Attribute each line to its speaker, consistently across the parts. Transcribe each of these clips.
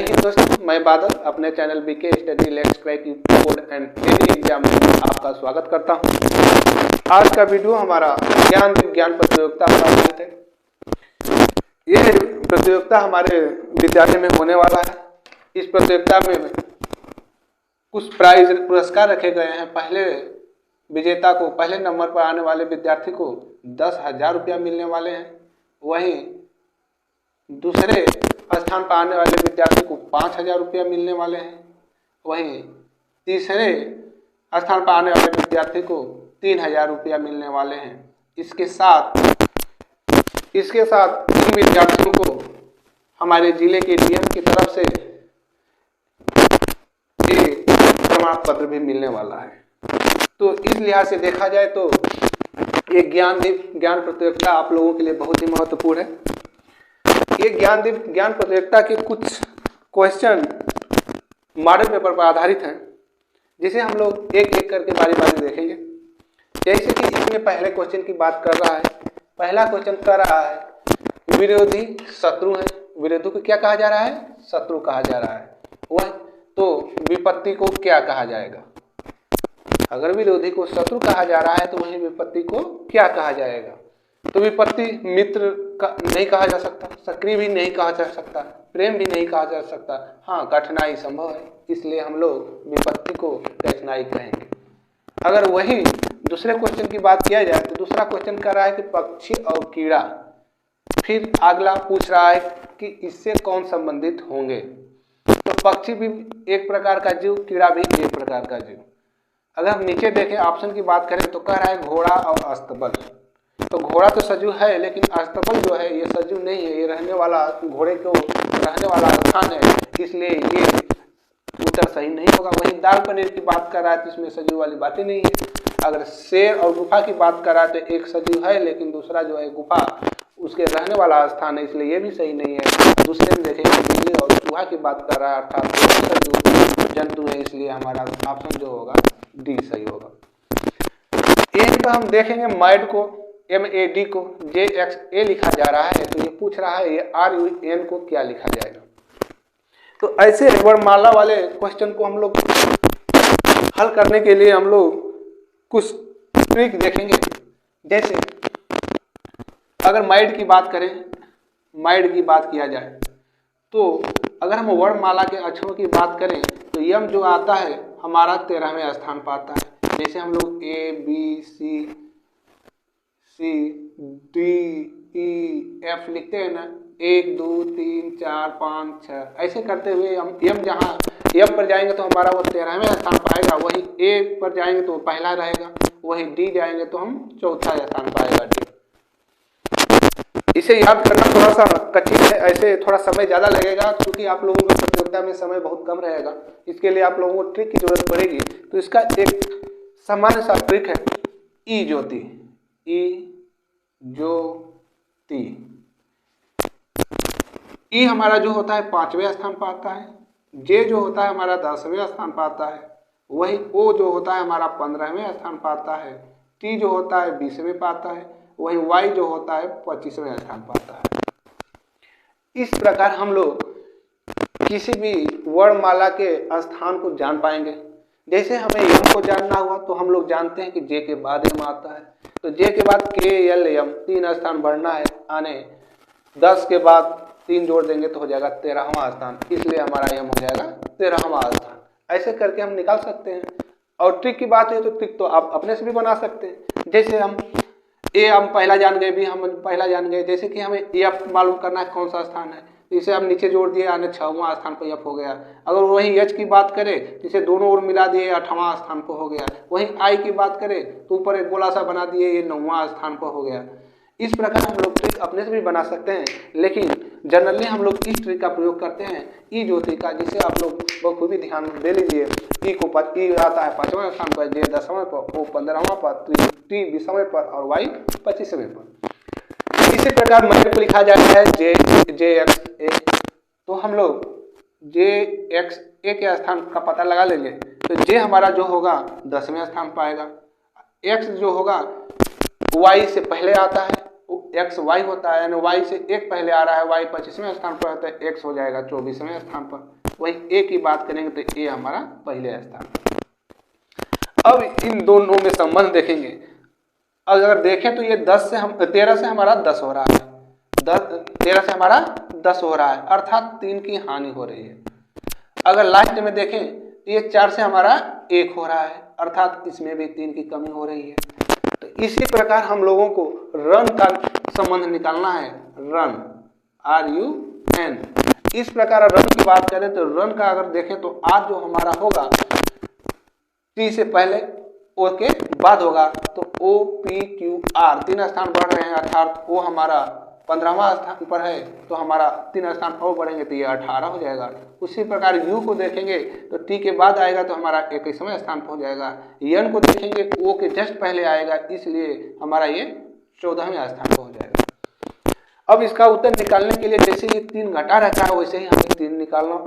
Speaker 1: हिंद दोस्तों, मैं बादल अपने channel BK study let's crack board and any exam में आपका स्वागत करता हूं। आज का वीडियो हमारा ज्ञान प्रतियोगिता पर आधारित है। यह प्रतियोगिता हमारे विद्यालय में होने वाला है। इस प्रतियोगिता में कुछ प्राइज पुरस्कार रखे गए हैं। पहले विजेता को, पहले नंबर पर आने वाले विद्यार्थी को 10,000 रुपया मिलने वाले हैं। वहीं दूसरे स्थान पर आने वाले विद्यार्थी को 5,000 रुपया मिलने वाले हैं। वहीं तीसरे स्थान पर आने वाले विद्यार्थी को 3,000 रुपया मिलने वाले हैं। इसके साथ इन विद्यार्थियों को हमारे जिले के डीएम की तरफ से एक प्रमाण पत्र भी मिलने वाला है। तो इस लिहाज से देखा जाए तो ये ज्ञान प्रतियोगिता आप लोगों के लिए बहुत ही महत्वपूर्ण है। ये ज्ञान प्रतियोगिता के कुछ क्वेश्चन मॉडल पेपर पर आधारित हैं, जिसे हम लोग एक एक करके बारी बारी देखेंगे। जैसे कि इसमें पहले क्वेश्चन की बात कर रहा है। पहला क्वेश्चन कर रहा है विरोधी शत्रु है। विरोधी को क्या कहा जा रहा है? शत्रु कहा जा रहा है। वह तो विपत्ति को क्या कहा जाएगा? अगर विरोधी को शत्रु कहा जा रहा है तो वही विपत्ति को क्या कहा जाएगा? तो विपत्ति मित्र का नहीं कहा जा सकता, सक्रिय भी नहीं कहा जा सकता, प्रेम भी नहीं कहा जा सकता। हाँ, कठिनाई संभव है, इसलिए हम लोग विपत्ति को कठिनाई कहेंगे। अगर वही दूसरे क्वेश्चन की बात किया जाए तो दूसरा क्वेश्चन कर रहा है कि पक्षी और कीड़ा। फिर अगला पूछ रहा है कि इससे कौन संबंधित होंगे। तो पक्षी भी एक प्रकार का जीव, कीड़ा भी एक प्रकार का जीव। अगर हम नीचे देखें, ऑप्शन की बात करें तो कह रहा है घोड़ा और अस्तबल। तो घोड़ा तो सजीव है, लेकिन अस्तबल जो है ये सजीव नहीं है। ये रहने वाला, घोड़े को रहने वाला स्थान है, इसलिए ये उत्तर सही नहीं होगा। वहीं दाल पनीर की बात कर रहा है तो इसमें सजीव वाली बातें नहीं है। अगर शेर और गुफा की बात कर रहा है तो एक सजीव है, लेकिन दूसरा जो है गुफा उसके रहने वाला स्थान है, इसलिए ये भी सही नहीं है। दूसरे में देखेंगे बिल्ली और चूहा की बात कर रहा है, अर्थात सजीव जंतु है, इसलिए हमारा ऑप्शन जो होगा डी सही होगा। यहीं पर हम देखेंगे मैड को, MAD को JXA लिखा जा रहा है। तो ये पूछ रहा है ये RUN को क्या लिखा जाएगा। तो ऐसे वर्णमाला वाले क्वेश्चन को हम लोग हल करने के लिए हम लोग कुछ ट्रिक देखेंगे। जैसे अगर मैड की बात करें, मैड की बात किया जाए तो अगर हम वर्णमाला के अक्षरों की बात करें तो यम जो आता है हमारा 13वें स्थान पर आता है। जैसे हम लोग ABCD EF लिखते हैं ना, 1 2 3 4 5 6 ऐसे करते हुए हम एम पर जाएंगे तो हमारा वो 13वें स्थान पाएगा। वही ए पर जाएंगे तो पहला रहेगा, वही डी जाएंगे तो हम चौथा स्थान पाएगा डी। इसे याद करना थोड़ा सा कठिन है, ऐसे थोड़ा समय ज़्यादा लगेगा क्योंकि आप लोगों को प्रतियोगिता में समय बहुत कम रहेगा। इसके लिए आप लोगों को ट्रिक की जरूरत पड़ेगी। तो इसका एक सामान्य सा ट्रिक है ई ज्योति। ई हमारा जो होता है 5वें स्थान पर आता है। जे जो होता है हमारा 10वें स्थान पर आता है। वही ओ जो होता है हमारा 15वें स्थान पर आता है। टी जो होता है 20वें पर आता है। वही वाई जो होता है 25वें स्थान पर आता है। इस प्रकार हम लोग किसी भी वर्णमाला के स्थान को जान पाएंगे। जैसे हमें यम को जानना हुआ तो हम लोग जानते हैं कि जे के बाद यम आता है। तो जे के बाद KLM 3 स्थान बढ़ना है आने, 10 के बाद 3 जोड़ देंगे तो हो जाएगा 13वां स्थान, इसलिए हमारा यम हो जाएगा 13वां स्थान। ऐसे करके हम निकाल सकते हैं। और ट्रिक की बात है तो ट्रिक तो आप अपने से भी बना सकते हैं। जैसे हम हम पहला जान गए, भी हम पहला जान गए। जैसे कि हमें F मालूम करना है कौन सा स्थान है, इसे हम नीचे जोड़ दिए, आने 6वां स्थान पर F हो गया। अगर वही H की बात करें इसे दोनों ओर मिला दिए, 8वां स्थान पर हो गया। वहीं I की बात करें तो ऊपर एक गोला सा बना दिए, ये 9वां स्थान पर हो गया। इस प्रकार हम लोग ट्रिक अपने से भी बना सकते हैं, लेकिन जनरली हम लोग इस ट्रिक का प्रयोग करते हैं ई ज्योति का, जिसे आप लोग बखूबी ध्यान दे लीजिए। ई आता है 5वें स्थान पर, जे 10वें पर, ओ 15वां पर, टी 20वें पर और वाई 25वें पर। इसी प्रकार मैड को लिखा जाता है JXA। तो हम लोग JXA के स्थान का पता लगा लेंगे। तो जे हमारा जो होगा 10वें स्थान पाएगा। एक्स जो होगा वाई से पहले आता है, एक्स वाई होता है, यानी वाई से एक पहले आ रहा है, वाई 25वें स्थान पर होता है, एक्स हो जाएगा 24वें स्थान पर। वही ए की बात करेंगे तो ए हमारा पहले स्थान। अब इन दोनों में संबंध देखेंगे। अगर देखें तो ये 13 से हमारा 10 हो रहा है, 13 से हमारा 10 हो रहा है, अर्थात 3 की हानि हो रही है। अगर लास्ट में देखें तो ये 4 से हमारा 1 हो रहा है, अर्थात इसमें भी 3 की कमी हो रही है। तो इसी प्रकार हम लोगों को रन का संबंध निकालना है, रन RUN। इस प्रकार रन की बात करें तो रन का अगर देखें तो आज जो हमारा होगा T से पहले O के बाद होगा, तो OPQR 3 स्थान बढ़ रहे हैं, अर्थात वो हमारा 15वां स्थान पर है, तो हमारा 3 स्थान और बढ़ेंगे तो ये 18 हो जाएगा। उसी प्रकार U को देखेंगे तो T के बाद आएगा तो हमारा 21वें स्थान पर हो जाएगा। N को देखेंगे O के जस्ट पहले आएगा, इसलिए हमारा ये 14वें स्थान पर हो जाएगा। अब इसका उत्तर निकालने के लिए जैसे ये 3 घटा रहता है वैसे ही हमें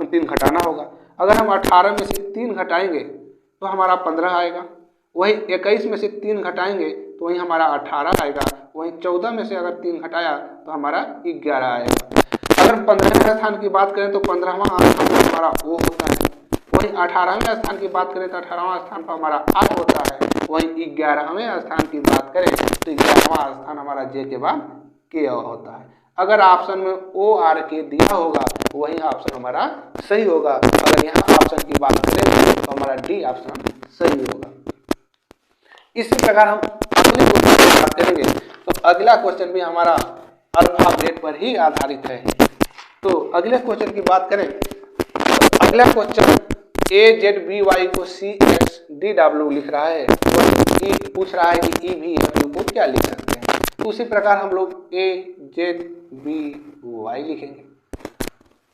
Speaker 1: 3 घटाना होगा। अगर हम 18 में से 3 घटाएंगे तो हमारा 15 आएगा, वही 21 में से 3 घटाएंगे तो वही हमारा 18 आएगा, वही 14 में से अगर 3 घटाया तो हमारा 11 आएगा। अगर 15वें स्थान की बात करें तो 15वां स्थान पर हमारा O होता है, वही 18वें स्थान की बात करें तो 18वां स्थान पर हमारा R होता है, वही 11वें स्थान की बात करें तो 11वां स्थान हमारा J के बाद K होता है। अगर ऑप्शन में ORK दिया होगा वही ऑप्शन हमारा सही होगा। अगर यहाँ ऑप्शन की बात करें तो हमारा D ऑप्शन सही होगा। इसी प्रकार हम अगले क्वेश्चन की बात करेंगे तो अगला क्वेश्चन भी हमारा अल्फाबेट पर ही आधारित है। तो अगले क्वेश्चन की बात करें तो अगला क्वेश्चन AZBY को CXDW लिख रहा है और पूछ रहा है कि EVFU को क्या लिख सकते हैं। तो उसी प्रकार हम लोग AZBY लिखेंगे।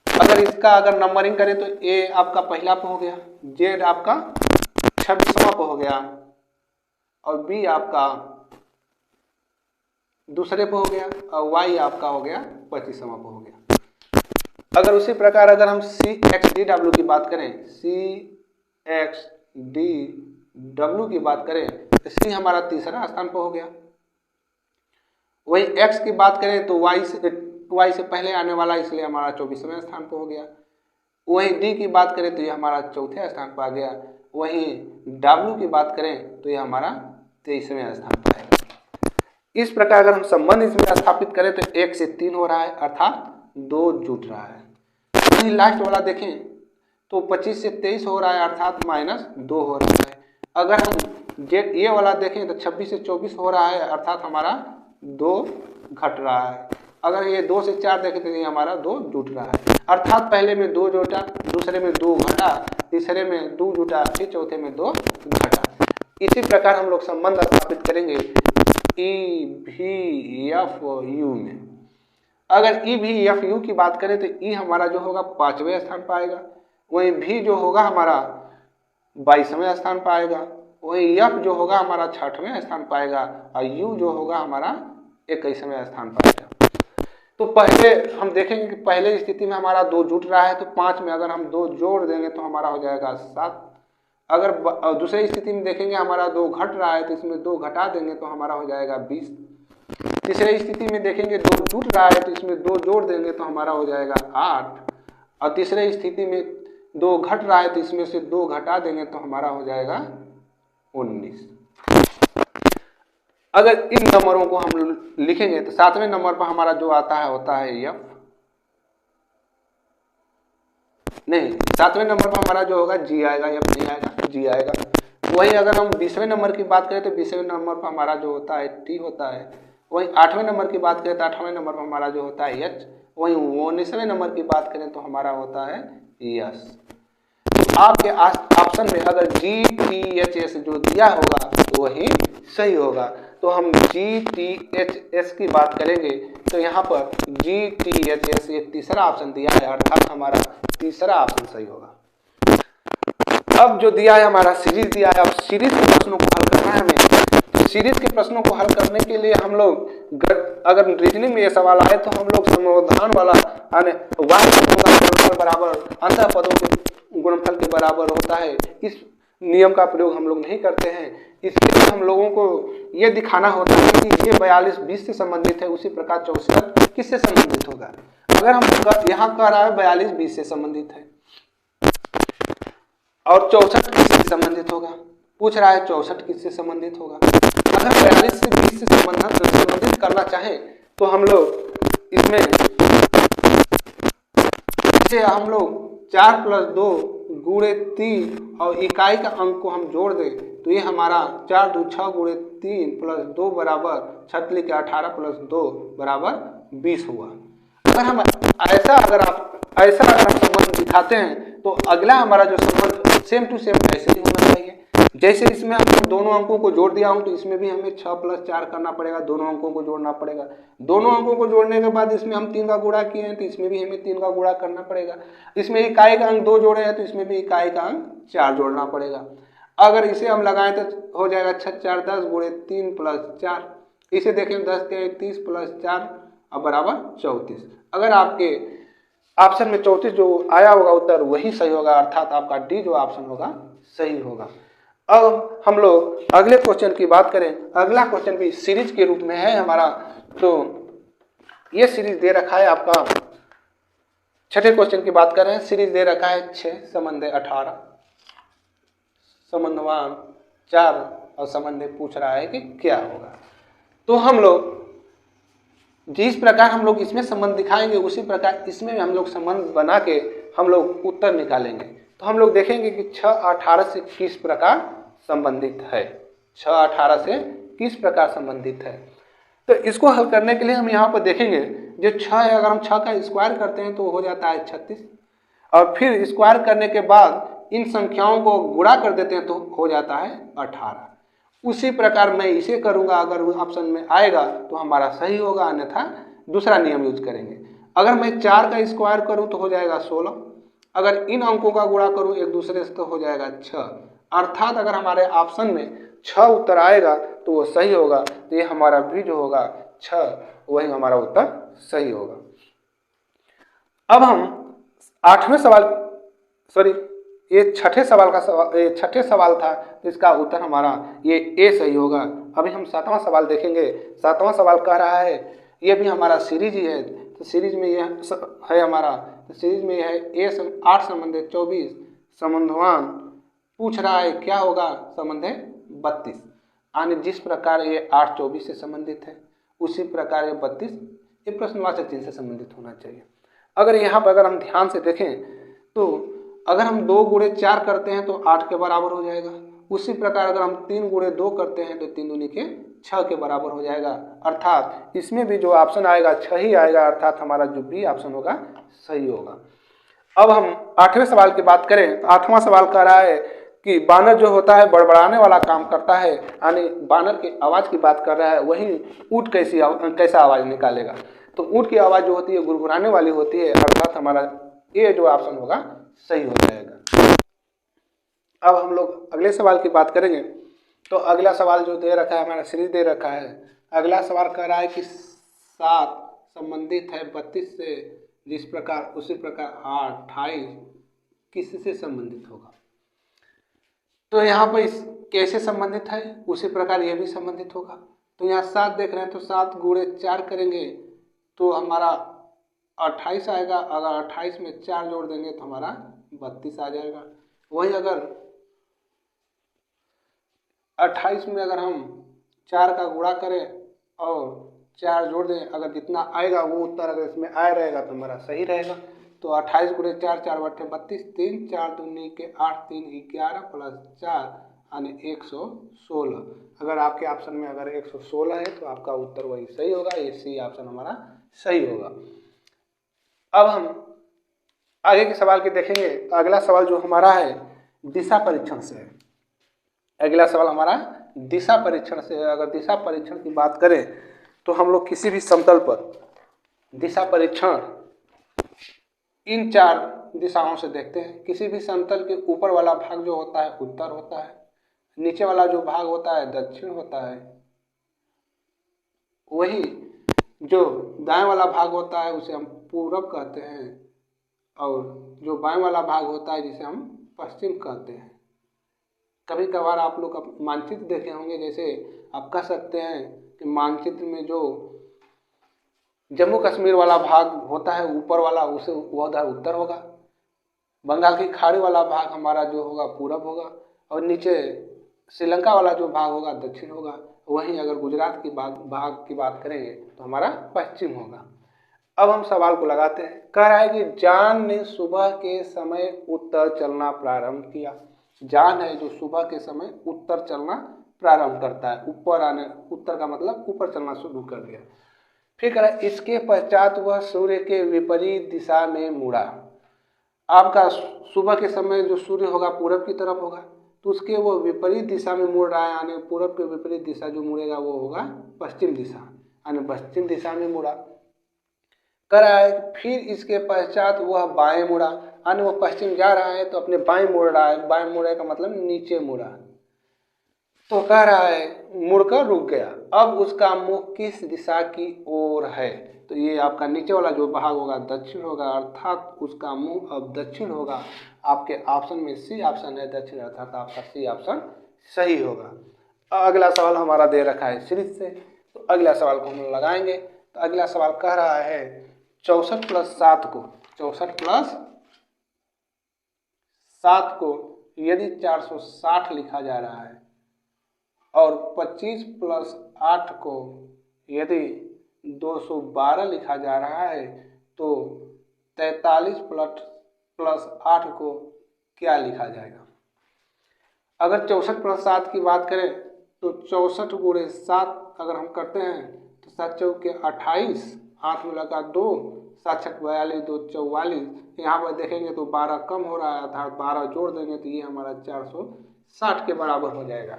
Speaker 1: अगर इसका नंबरिंग करें तो A आपका पहला पे हो गया, Z आपका 26वां पे हो गया और B आपका दूसरे पे हो गया और Y आपका हो गया 25वां पे हो गया। अगर उसी प्रकार अगर हम CXDW की बात करें, CXDW की बात करें तो C हमारा तीसरा स्थान पर हो गया। वही X की बात करें तो Y से पहले आने वाला, इसलिए हमारा 24वें स्थान पर हो गया। वही D की बात करें तो ये हमारा 4थे स्थान पर आ गया। वही W की बात करें तो ये हमारा 23वें स्थान पर आएगा। इस प्रकार अगर हम संबंध इसमें स्थापित करें तो 1 से 3 हो रहा है, अर्थात 2 जुट रहा है। वहीं लास्ट वाला देखें तो 25 से 23 हो रहा है, अर्थात -2 हो रहा है। अगर हम ये वाला देखें तो 26 से 24 हो रहा है, अर्थात हमारा 2 घट रहा है। अगर ये 2 से 4 देखें तो ये हमारा 2 जुट रहा है, अर्थात पहले में 2 जुटा, दूसरे में 2 घटा, तीसरे में 2 जुटा, फिर चौथे में 2 घटा। इसी प्रकार हम लोग संबंध स्थापित करेंगे EVFU में। अगर EVFU की बात करें तो E हमारा जो होगा 5वें स्थान पर आएगा, वहीं V जो होगा हमारा 22वें स्थान पर आएगा, वहीं F जो होगा हमारा 6वें स्थान पर आएगा और U जो होगा हमारा 21वें स्थान पर आएगा। तो पहले हम देखेंगे कि पहले स्थिति में हमारा 2 जुट रहा है तो 5 में अगर हम 2 जोड़ देंगे तो हमारा हो जाएगा 7। अगर दूसरी स्थिति में देखेंगे हमारा 2 घट रहा है तो इसमें 2 घटा देंगे तो हमारा हो जाएगा 20। तीसरी स्थिति में देखेंगे 2 जुट रहा है तो इसमें 2 जोड़ देंगे तो हमारा हो जाएगा 8। और तीसरे स्थिति में 2 घट रहा है तो इसमें से 2 घटा देंगे तो हमारा हो जाएगा 19। अगर इन नंबरों को हम लिखेंगे तो 7वें नंबर पर हमारा जो आता है होता है F, नहीं 7वें नंबर पर हमारा जो होगा G आएगा, F नहीं आएगा, G आएगा। वही अगर हम 20वें नंबर की बात करें तो 20वें नंबर पर हमारा जो होता है T होता है। वही 8वें नंबर की बात करें तो 8वें नंबर पर हमारा जो होता है H। वही 19वें नंबर की बात करें तो हमारा होता है S। तो आपके ऑप्शन में अगर GTHS जो दिया होगा तो वही सही होगा। तो हम GTHS की बात करेंगे तो यहाँ पर GTHS ये तीसरा ऑप्शन दिया है, अर्थात हमारा तीसरा ऑप्शन सही होगा। अब जो दिया है हमारा सीरीज दिया है, अब सीरीज के प्रश्नों को हल करना है हमें। तो सीरीज के प्रश्नों को हल करने के लिए हम लोग अगर रीजनिंग में ये सवाल आए तो हम लोग समाधान वाला गुणनफल बराबर अंतः पदों के गुणनफल के बराबर होता है, इस नियम का प्रयोग हम लोग नहीं करते हैं। इसके लिए हम लोगों को ये दिखाना होता है कि ये 42 20 से संबंधित है, उसी प्रकार 64 किससे संबंधित होगा। अगर हम यहाँ कह रहा है 42 20 से संबंधित है और 64 किससे संबंधित होगा, पूछ रहा है 64 किससे संबंधित होगा। अगर 42 से 20 से संबंधित करना चाहे तो हम लोग इसमें इसे हम लोग 4 + 2 × 3 और इकाई का अंक को हम जोड़ दें तो ये हमारा 4 × 2 = 6 × 3 + 2 बराबर 18 + 2 बराबर 20 हुआ। अगर हम ऐसा अगर हम संबंध दिखाते हैं तो अगला हमारा जो संबंध सेम टू सेम ऐसे ही होना चाहिए। जैसे इसमें हम दोनों अंकों को जोड़ दिया हूं तो इसमें भी हमें 6 + 4 करना पड़ेगा, दोनों अंकों को जोड़ना पड़ेगा। दोनों अंकों को जोड़ने के बाद इसमें हम 3 का गुणा किए हैं तो इसमें भी हमें 3 का गुणा करना पड़ेगा। इसमें इकाई का अंक 2 जोड़े हैं तो इसमें भी इकाई का अंक 4 जोड़ना पड़ेगा। अगर इसे हम लगाएं तो हो जाएगा 6 × 4 = 10 × 3 + 4। इसे देखें 10 × 3 = 30 + 4 बराबर 34। अगर आपके ऑप्शन में 34 जो आया होगा उत्तर वही सही होगा, अर्थात आपका डी जो ऑप्शन होगा सही होगा। अब हम लोग अगले क्वेश्चन की बात करें। अगला क्वेश्चन भी सीरीज के रूप में है हमारा, तो ये सीरीज दे रखा है आपका। छठे क्वेश्चन की बात करें, सीरीज दे रखा है 6 संबंध 18 संबंधवान 4 और संबंध पूछ रहा है कि क्या होगा। तो हम लोग जिस प्रकार हम लोग इसमें संबंध दिखाएंगे उसी प्रकार इसमें भी हम लोग संबंध बना के हम लोग उत्तर निकालेंगे। तो हम लोग देखेंगे कि 6 18 से किस प्रकार संबंधित है, 6 18 से किस प्रकार संबंधित है। तो इसको हल करने के लिए हम यहाँ पर देखेंगे जो 6 है, अगर हम 6 का स्क्वायर करते हैं तो हो जाता है 36 और फिर स्क्वायर करने के बाद इन संख्याओं को गुणा कर देते हैं तो हो जाता है 18। उसी प्रकार मैं इसे करूंगा, अगर ऑप्शन में आएगा तो हमारा सही होगा, अन्यथा दूसरा नियम यूज करेंगे। अगर मैं 4 का स्क्वायर करूं तो हो जाएगा 16, अगर इन अंकों का गुणा करूं एक दूसरे से तो हो जाएगा 6। अर्थात अगर हमारे ऑप्शन में 6 उत्तर आएगा तो वो सही होगा। तो ये हमारा भी जो होगा 6 वही हमारा उत्तर सही होगा। अब हम ये छठे सवाल था तो इसका उत्तर हमारा ये ए सही होगा। अभी हम 7वां सवाल देखेंगे। 7वां सवाल कह रहा है, ये भी हमारा सीरीज ही है, तो सीरीज में ये है हमारा, तो सीरीज में यह है 8 संबंध 24 संबंधवान पूछ रहा है क्या होगा संबंध 32। यानी जिस प्रकार ये 8 24 से संबंधित है उसी प्रकार ये 32 ये प्रश्नवाचक चिन्ह से संबंधित होना चाहिए। अगर यहाँ पर अगर हम ध्यान से देखें तो अगर हम 2 × 4 करते हैं तो 8 के बराबर हो जाएगा। उसी प्रकार अगर हम 3 × 2 करते हैं तो 3 दूनी के 6 के बराबर हो जाएगा। अर्थात इसमें भी जो ऑप्शन आएगा 6 ही आएगा, अर्थात हमारा जो बी ऑप्शन होगा सही होगा। अब हम 8वें सवाल की बात करें तो 8वां सवाल कह रहा है कि बानर जो होता है बड़बड़ाने वाला काम करता है, यानी बानर की आवाज़ की बात कर रहा है, वही ऊँट कैसा आवाज़ निकालेगा। तो ऊँट की आवाज़ जो होती है गुड़गुड़ाने वाली होती है, अर्थात हमारा ये जो ऑप्शन होगा सही हो जाएगा। अब हम लोग अगले सवाल की बात करेंगे। तो अगला सवाल जो दे रखा है हमारा सीरीज दे रखा है। अगला सवाल कह रहा है कि 7 संबंधित है 32 से, जिस प्रकार उसी प्रकार 28 किससे संबंधित होगा। तो यहाँ पर कैसे संबंधित है उसी प्रकार यह भी संबंधित होगा। तो यहाँ 7 देख रहे हैं तो 7 × 4 करेंगे तो हमारा 28 आएगा। अगर 28 में 4 जोड़ देंगे तो हमारा 32 आ जाएगा। वही अगर 28 में अगर हम 4 का गुणा करें और 4 जोड़ दें, अगर जितना आएगा वो उत्तर अगर इसमें आया रहेगा तो हमारा सही रहेगा। तो 28 × 4 4 × 32 3 4 दूनी के 8 3 11 + 4 यानी 116। अगर आपके ऑप्शन में अगर 116 है तो आपका उत्तर वही सही होगा, ये सी ऑप्शन हमारा सही होगा। अब हम आगे के सवाल के देखेंगे। तो अगला सवाल जो हमारा है दिशा परीक्षण से है। अगला सवाल हमारा दिशा परीक्षण से है। अगर दिशा परीक्षण की बात करें तो हम लोग किसी भी समतल पर दिशा परीक्षण इन 4 दिशाओं से देखते हैं। किसी भी समतल के ऊपर वाला भाग जो होता है उत्तर होता है, नीचे वाला जो भाग होता है दक्षिण होता है, वही जो दाएं वाला भाग होता है उसे हम पूरब कहते हैं, और जो बाएं वाला भाग होता है जिसे हम पश्चिम कहते हैं। कभी कभार आप लोग मानचित्र देखे होंगे, जैसे आप कह सकते हैं कि मानचित्र में जो जम्मू कश्मीर वाला भाग होता है ऊपर वाला, उसे वह उधर उत्तर होगा, बंगाल की खाड़ी वाला भाग हमारा जो होगा पूरब होगा, और नीचे श्रीलंका वाला जो भाग होगा दक्षिण होगा। वहीं अगर गुजरात की भाग की बात करेंगे तो हमारा पश्चिम होगा। अब हम सवाल को लगाते हैं। कह रहा है कि जॉन ने सुबह के समय उत्तर चलना प्रारंभ किया। जॉन है जो सुबह के समय उत्तर चलना प्रारंभ करता है, ऊपर आने, उत्तर का मतलब ऊपर चलना शुरू कर दिया। फिर कह रहा है इसके पश्चात वह सूर्य के विपरीत दिशा में मुड़ा। आपका सुबह के समय जो सूर्य होगा पूरब की तरफ होगा, तो उसके वो विपरीत दिशा में मुड़ रहा है, यानी पूरब के विपरीत दिशा जो मुड़ेगा वो होगा पश्चिम दिशा, यानी पश्चिम दिशा में मुड़ा। कर रहा है फिर इसके पश्चात वह बाएं मुड़ा, यानी वो पश्चिम जा रहा है तो अपने बाएं मुड़ रहा है, बाएं मुड़े का मतलब नीचे मुड़ा। तो कह रहा है मुड़कर रुक गया। अब उसका मुख किस दिशा की ओर है? तो ये आपका नीचे वाला जो भाग होगा दक्षिण होगा, अर्थात उसका मुंह अब दक्षिण होगा। आपके ऑप्शन में सी ऑप्शन है दक्षिण, अर्थात आपका सी ऑप्शन सही होगा। अगला सवाल हमारा दे रखा है सीरीज से, तो अगला सवाल को हम लगाएंगे। तो अगला सवाल कह रहा है 64 + 7 को, 64 + 7 को यदि 460 लिखा जा रहा है और 25 + 8 को यदि 212 लिखा जा रहा है, तो 43 + 8 को क्या लिखा जाएगा? अगर 64 + 7 की बात करें तो 64 × 7 अगर हम करते हैं तो 7 चौके 28, हाथ में लगा 2, 7 छक 42, 2 44। यहाँ पर देखेंगे तो 12 कम हो रहा है, अर्थात 12 जोड़ देंगे तो ये हमारा 460 के बराबर हो जाएगा।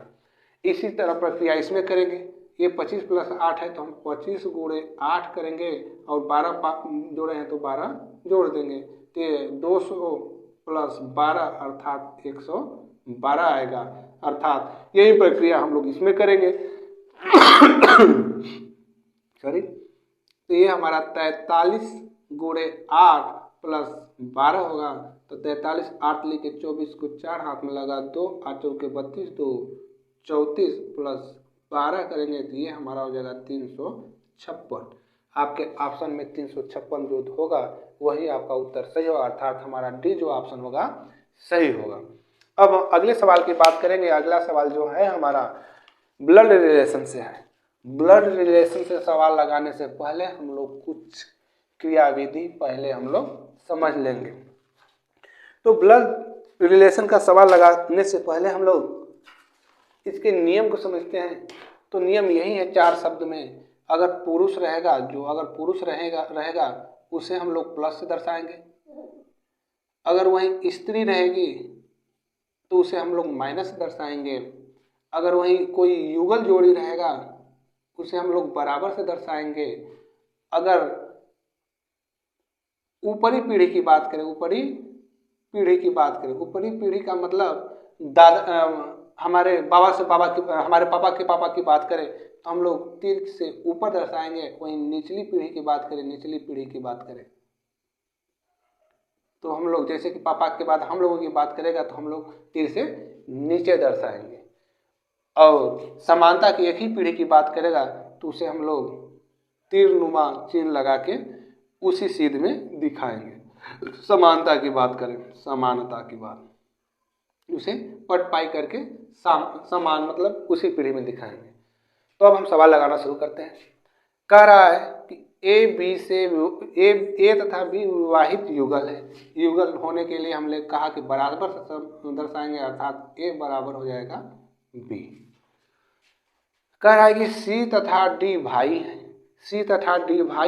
Speaker 1: इसी तरह प्रक्रिया इसमें करेंगे। ये 25 + 8 है तो हम 25 × 8 करेंगे और 12 जोड़े हैं तो 12 जोड़ देंगे, तो ये 200 + 12 अर्थात 112 आएगा। अर्थात यही प्रक्रिया हम लोग इसमें करेंगे। सॉरी, तो ये हमारा 43 × 8 + 12 होगा। तो 43, 8 लिखे 24 को 4 हाथ में लगा 2, 8 चौके 32, 2 34 + 12 करेंगे तो ये हमारा हो जाएगा 356। आपके ऑप्शन में 356 जो होगा वही आपका उत्तर सही होगा, अर्थात हमारा डी जो ऑप्शन होगा सही होगा। अब अगले सवाल की बात करेंगे। अगला सवाल जो है हमारा ब्लड रिलेशन से है। ब्लड रिलेशन से सवाल लगाने से पहले हम लोग कुछ क्रियाविधि पहले हम लोग समझ लेंगे। तो ब्लड रिलेशन का सवाल लगाने से पहले हम लोग इसके नियम को समझते हैं। तो नियम यही है 4 शब्द में। अगर पुरुष रहेगा उसे हम लोग प्लस से दर्शाएंगे। अगर वहीं स्त्री रहेगी तो उसे हम लोग माइनस से दर्शाएंगे। अगर वहीं कोई युगल जोड़ी रहेगा उसे हम लोग बराबर से दर्शाएंगे। अगर ऊपरी पीढ़ी की बात करें, ऊपरी पीढ़ी का मतलब दादा, हमारे पापा के पापा की बात करें तो हम लोग तीर से ऊपर दर्शाएंगे। वहीं निचली पीढ़ी की बात करें तो हम लोग, जैसे कि पापा के बाद हम लोगों की बात करेगा तो हम लोग तीर से नीचे दर्शाएंगे। और समानता की एक ही पीढ़ी की बात करेगा तो उसे हम लोग तीरनुमा चिन्ह लगा के उसी सीध में दिखाएंगे। समानता की बात करें, उसे पट पाई करके समान मतलब उसी पीढ़ी में दिखाएंगे। तो अब हम सवाल लगाना शुरू करते हैं। कह रहा है कि ए तथा बी विवाहित युगल है। युगल होने के लिए हमने कहा कि बराबर से दर्शाएंगे, अर्थात ए बराबर हो जाएगा बी। कह रहा है कि सी तथा डी भाई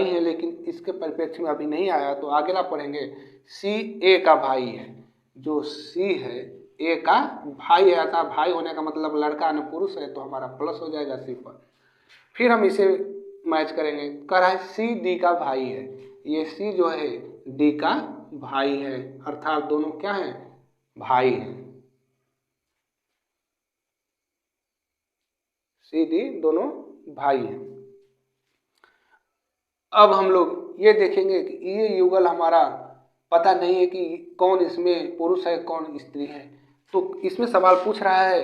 Speaker 1: हैं, लेकिन इसके परिप्रेक्ष्य में अभी नहीं आया, तो आगे पढ़ेंगे। सी ए का भाई है, जो सी है ए का भाई है, अर्थात भाई होने का मतलब लड़का न पुरुष है, तो हमारा प्लस हो जाएगा सी पर। फिर हम इसे मैच करेंगे। कह रहा है सी डी का भाई है। ये सी जो है डी का भाई है, अर्थात दोनों क्या हैं? भाई हैं। सी डी दोनों भाई हैं। अब हम लोग ये देखेंगे कि ये युगल हमारा पता नहीं है कि कौन इसमें पुरुष है कौन स्त्री है। तो इसमें सवाल पूछ रहा है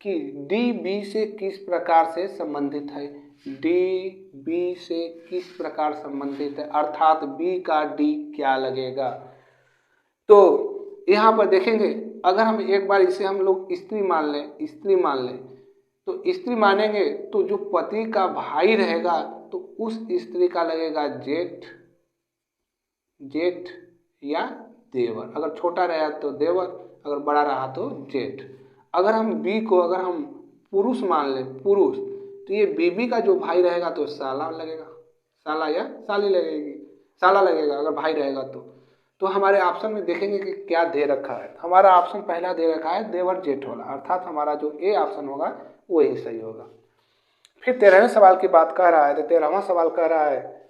Speaker 1: कि डी बी से किस प्रकार से संबंधित है, डी बी से किस प्रकार संबंधित है, अर्थात बी का डी क्या लगेगा। तो यहाँ पर देखेंगे, अगर हम एक बार इसे हम लोग स्त्री मान लें, तो स्त्री मानेंगे तो जो पति का भाई रहेगा तो उस स्त्री का लगेगा जेठ या देवर। अगर छोटा रहा तो देवर, अगर बड़ा रहा तो जेठ। अगर हम बी को अगर हम पुरुष मान लें, पुरुष, तो ये बीबी का जो भाई रहेगा तो साला लगेगा, साला या साली लगेगी, साला लगेगा अगर भाई रहेगा तो हमारे ऑप्शन में देखेंगे कि क्या दे रखा है। हमारा ऑप्शन पहला दे रखा है देवर जेठ वाला, अर्थात हमारा जो ए ऑप्शन होगा वही सही होगा। फिर 13वें सवाल की बात कर रहा है, तो 13वां सवाल कह रहा है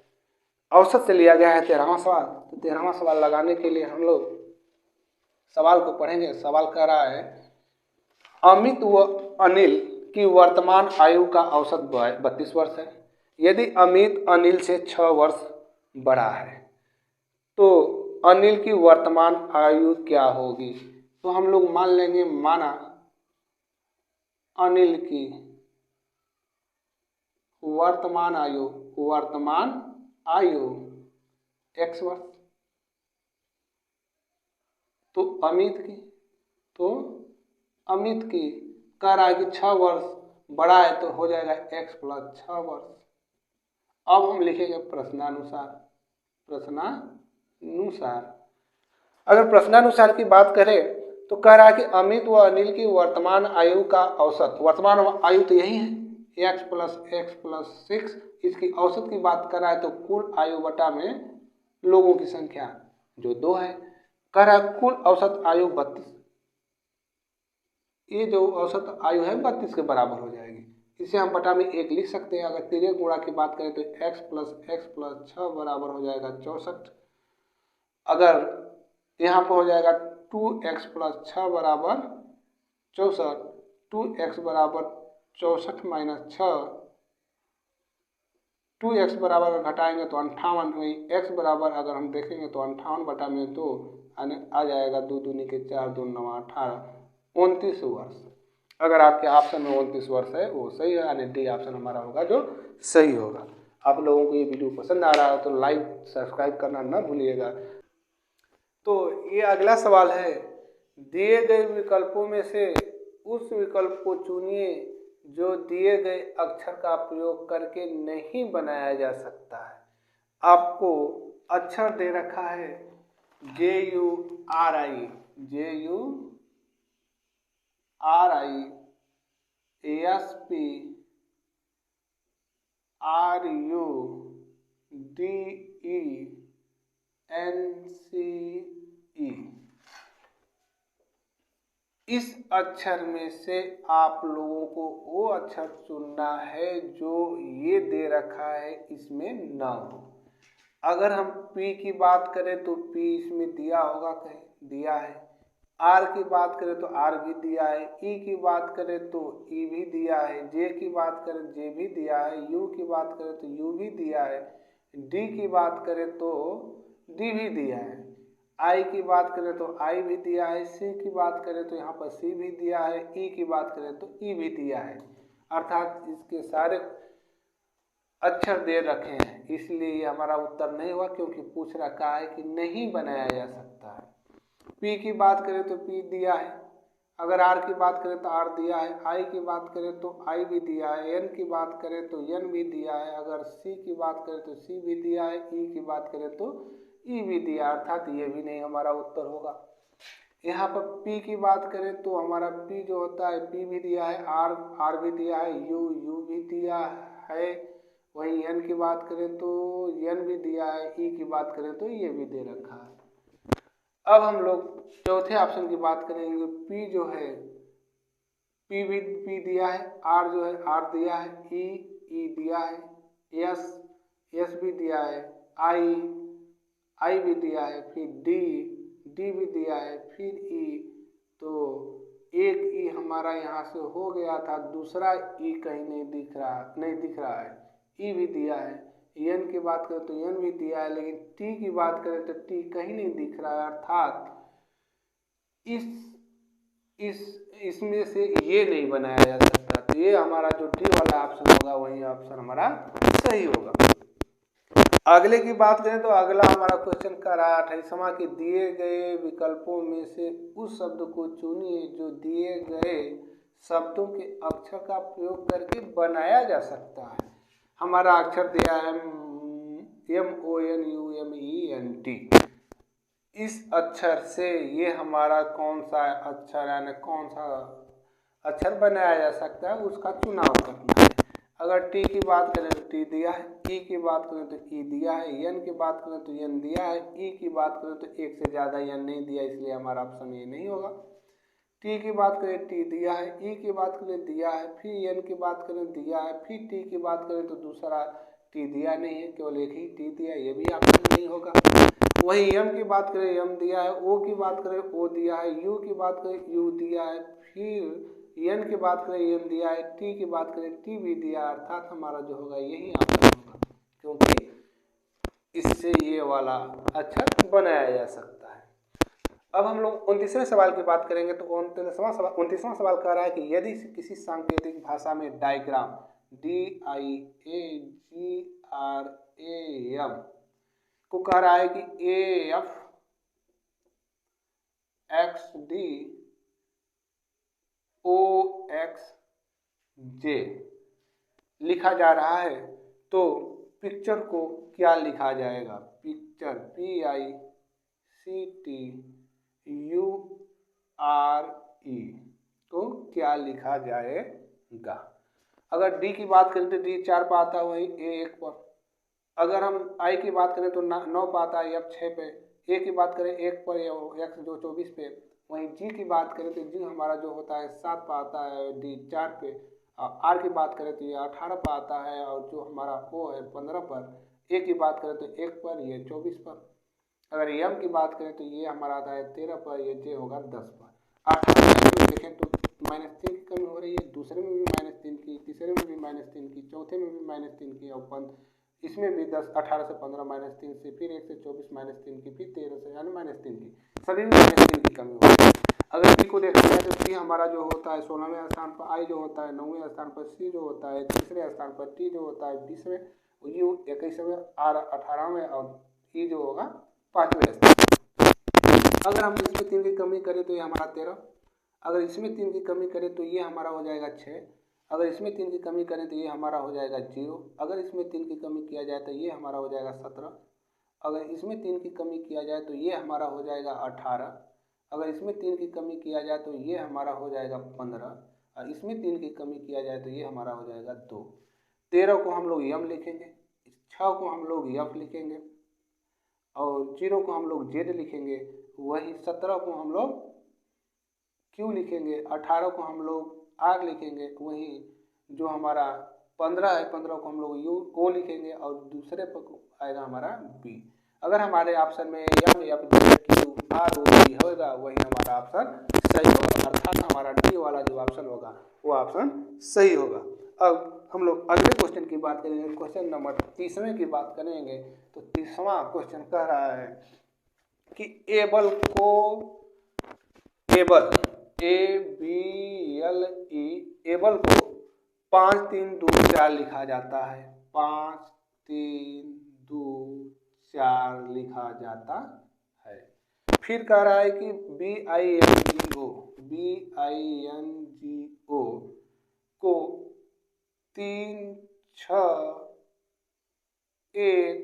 Speaker 1: औसत से लिया गया है 13वां सवाल। तो 13वां सवाल लगाने के लिए हम लोग सवाल को पढ़ेंगे। सवाल कह रहा है अमित व अनिल की वर्तमान आयु का औसत 32 वर्ष है। यदि अमित अनिल से 6 वर्ष बड़ा है तो अनिल की वर्तमान आयु क्या होगी। तो हम लोग मान लेंगे, माना अनिल की वर्तमान आयु x वर्ष, तो अमित की कह रहा है कि 6 वर्ष बड़ा है तो हो जाएगा x + 6 वर्ष। अब हम लिखेंगे प्रश्नानुसार। अगर प्रश्नानुसार की बात करें तो कह रहा है कि अमित व अनिल की वर्तमान आयु का औसत, वर्तमान आयु तो यही है x + 6, इसकी औसत की बात कर रहा है तो कुल आयु बटा में लोगों की संख्या जो 2 है। कह रहा है कुल औसत आयु 32, ये जो औसत आयु है 32 के बराबर हो जाएगी। इसे हम बटा में 1 लिख सकते हैं। अगर तिर्यक गुणा की बात करें तो x + 6 बराबर हो जाएगा 64। अगर यहाँ पर हो जाएगा 2x + 6 बराबर 64, 2x बराबर 64 - 6, 2x बराबर घटाएंगे तो 58, वही x बराबर अगर हम देखेंगे तो 58 बटा में 2 आ जाएगा, 2 दूनी के 4, 2 9 18, 29 वर्ष। अगर आपके ऑप्शन में 29 वर्ष है वो सही है, यानी डी ऑप्शन हमारा होगा जो सही होगा। आप लोगों को ये वीडियो पसंद आ रहा है तो लाइक सब्सक्राइब करना ना भूलिएगा। तो ये अगला सवाल है, दिए गए विकल्पों में से उस विकल्प को चुनिए जो दिए गए अक्षर का प्रयोग करके नहीं बनाया जा सकता है। आपको अक्षर दे रखा है JURI, SPRUDENCE। इस अक्षर में से आप लोगों को वो अक्षर चुनना है जो ये दे रखा है इसमें ना हो। अगर हम P की बात करें तो P इसमें दिया होगा, कहीं दिया है। R की बात करें तो R भी दिया है, E की बात करें तो E भी दिया है, J की बात करें J भी दिया है, U की बात करें तो U भी दिया है, D की बात करें तो D भी दिया है, I की बात करें तो I भी दिया है, C की बात करें तो यहाँ पर C भी दिया है, E की बात करें तो E भी दिया है। अर्थात इसके सारे अक्षर दे रखे हैं, इसलिए ये हमारा उत्तर नहीं हुआ, क्योंकि पूछ रखा है कि नहीं बनाया जा सकता है। P की बात करें तो P दिया है, अगर R की बात करें तो R दिया है, I की बात करें तो I भी दिया है, N की बात करें तो N भी दिया है, अगर C की बात करें तो C भी दिया है, E की बात करें तो E भी दिया, अर्थात ये भी नहीं हमारा उत्तर होगा। यहाँ पर P की बात करें तो हमारा P जो होता है P भी दिया है, R भी दिया है, U भी दिया है, वहीं N की बात करें तो N भी दिया है, E की बात करें तो ये भी दे रखा है। अब हम लोग चौथे ऑप्शन की बात करेंगे। P जो है P भी P दिया है, R जो है R दिया है, E दिया है, S भी दिया है, I भी दिया है, फिर D भी दिया है, फिर E। तो एक E हमारा यहाँ से हो गया था, दूसरा E कहीं नहीं दिख रहा है, E भी दिया है, N की बात करें तो N भी दिया है, लेकिन T की बात करें तो T कहीं नहीं दिख रहा है। अर्थात इस इसमें से ये नहीं बनाया जा सकता। तो ये हमारा जो डी वाला ऑप्शन होगा वही ऑप्शन हमारा सही होगा। अगले की बात करें तो अगला हमारा क्वेश्चन कर रहा है 28वां कि दिए गए विकल्पों में से उस शब्द को चुनिए जो दिए गए शब्दों के अक्षर का प्रयोग करके बनाया जा सकता है। हमारा अक्षर दिया है MONUMENT। इस अक्षर से ये हमारा कौन सा अक्षर यानी कौन सा अक्षर बनाया जा सकता है उसका चुनाव करना है। अगर टी की बात करें तो टी दिया है, ई की बात करें तो ई दिया है, एन की बात करें तो एन दिया है, ई की बात करें तो एक से ज़्यादा एन नहीं दिया, इसलिए हमारा ऑप्शन ये नहीं होगा। टी की बात करें टी दिया है, ई की बात करें दिया है, फिर एन की बात करें दिया है, फिर टी की बात करें तो दूसरा टी दिया नहीं है, केवल एक ही टी दिया, ये भी ऑप्शन नहीं होगा। वहीं एम की बात करें एम दिया है, ओ की बात करें ओ दिया है, यू की बात करें यू दिया है, फिर एन की बात करें एन दिया है, टी की बात करें टी भी दिया, अर्थात हमारा जो होगा यही ऑप्शन होगा, क्योंकि इससे ये वाला अक्षर बनाया जा सकता है। अब हम लोग 29वें सवाल की बात करेंगे। तो 29वां सवाल कह रहा है कि यदि किसी सांकेतिक भाषा में डायग्राम DIAGRAM को कह रहा है कि AFXDOXJ लिखा जा रहा है, तो पिक्चर को क्या लिखा जाएगा? पिक्चर PICTURE तो क्या लिखा जाएगा? अगर डी की बात करें तो डी 4 पर आता है, वही ए 1 पर। अगर हम आई की बात करें तो 9 पर आता है, एफ 6 पे। ए की बात करें 1 पर, एक्स जो 24 पे। वहीं जी की बात करें तो जी हमारा जो होता है 7 पर आता है, डी 4 पे। और आर की बात करें तो ये 18 पर आता है, और जो हमारा ओ है 15 पर। ए की बात करें तो 1 पर, ये 24 पर। अगर एम की बात करें तो ये हमारा आता है 13 पर, ये जे होगा 10 पर। 18 में देखें तो -3 की कमी हो रही है, दूसरे में भी -3 की, तीसरे में भी -3 की, चौथे में भी -3 की, और इसमें भी 10 18 से 15 -3 से, फिर 1 से 24 -3 की, फिर 13 से यानी -3 की, सभी में -3 की कमी हो रही है। अगर सी को देखा जाए तो सी हमारा जो होता है 16वें स्थान पर, आई जो होता है 9वें स्थान पर, सी जो होता है तीसरे स्थान पर, टी जो होता है 20वें, यू 21वें, आर 18वें, और ई जो होगा 5वें स्थान। अगर हम इसमें 3 की कमी करें तो ये हमारा 13। अगर इसमें 3 की कमी करें तो ये हमारा हो जाएगा 6। अगर इसमें 3 की कमी करें तो ये हमारा हो जाएगा 0। अगर इसमें 3 की कमी किया जाए तो ये हमारा हो जाएगा 17। अगर इसमें 3 की कमी किया जाए तो ये हमारा हो जाएगा 18। अगर इसमें 3 की कमी किया जाए तो ये हमारा हो जाएगा 15। और इसमें 3 की कमी किया जाए तो ये हमारा हो जाएगा 2। 13 को हम लोग यम लिखेंगे, 6 को हम लोग यफ लिखेंगे, और 0 को हम लोग जेड लिखेंगे। वही 17 को हम लोग क्यू लिखेंगे, 18 को हम लोग आर लिखेंगे, वही जो हमारा 15 है 15 को हम लोग यू ओ लिखेंगे, और दूसरे पर आएगा हमारा बी। अगर हमारे ऑप्शन में एम एफ जे क्यू आर ओ बी होगा वही हमारा ऑप्शन सही होगा, अर्थात हमारा डी वाला जो ऑप्शन होगा वो ऑप्शन सही होगा। अब हम लोग अगले क्वेश्चन की बात करेंगे, क्वेश्चन नंबर 30वें की बात करेंगे। तो 30वां क्वेश्चन कह रहा है कि एबल को एबल को 5 3 2 4 लिखा जाता है। 5 3 2 4 लिखा जाता है। फिर कह रहा है कि BINGO को 3 6 1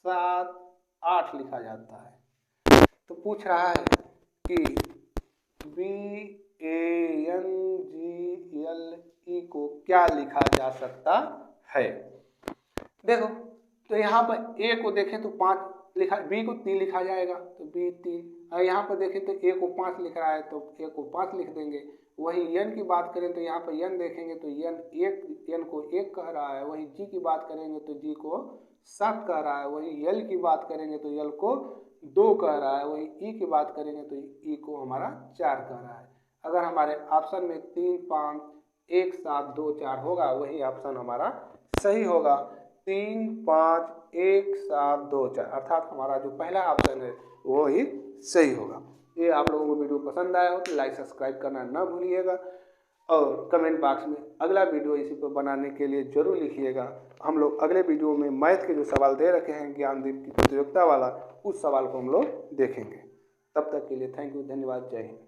Speaker 1: 7 8 लिखा जाता है। तो पूछ रहा है कि BANGLE को क्या लिखा जा सकता है। देखो तो यहाँ पर ए को देखें तो 5 लिखा, बी को 3 लिखा जाएगा तो बी 3, और यहाँ पर देखें तो ए को 5 लिख रहा है तो ए को 5 लिख देंगे। वही एन की बात करें तो यहाँ पर एन देखेंगे तो एन को 1 कह रहा है। वही जी की बात करेंगे तो जी को 7 कह रहा है। वही एल की बात करेंगे तो एल को 2 कह रहा है। वही ई की बात करेंगे तो ई को हमारा 4 कह रहा है। अगर हमारे ऑप्शन में 3 5 1 7 2 4 होगा वही ऑप्शन हमारा सही होगा। 3 5 1 7 2 4 अर्थात हमारा जो पहला ऑप्शन है वो ही सही होगा। ये आप लोगों को वीडियो पसंद आया हो तो लाइक सब्सक्राइब करना ना भूलिएगा और कमेंट बॉक्स में अगला वीडियो इसी पर बनाने के लिए जरूर लिखिएगा। हम लोग अगले वीडियो में मैथ के जो सवाल दे रखे हैं ज्ञानदीप की प्रतियोगिता वाला, उस सवाल को हम लोग देखेंगे। तब तक के लिए थैंक यू, धन्यवाद, जय हिंद।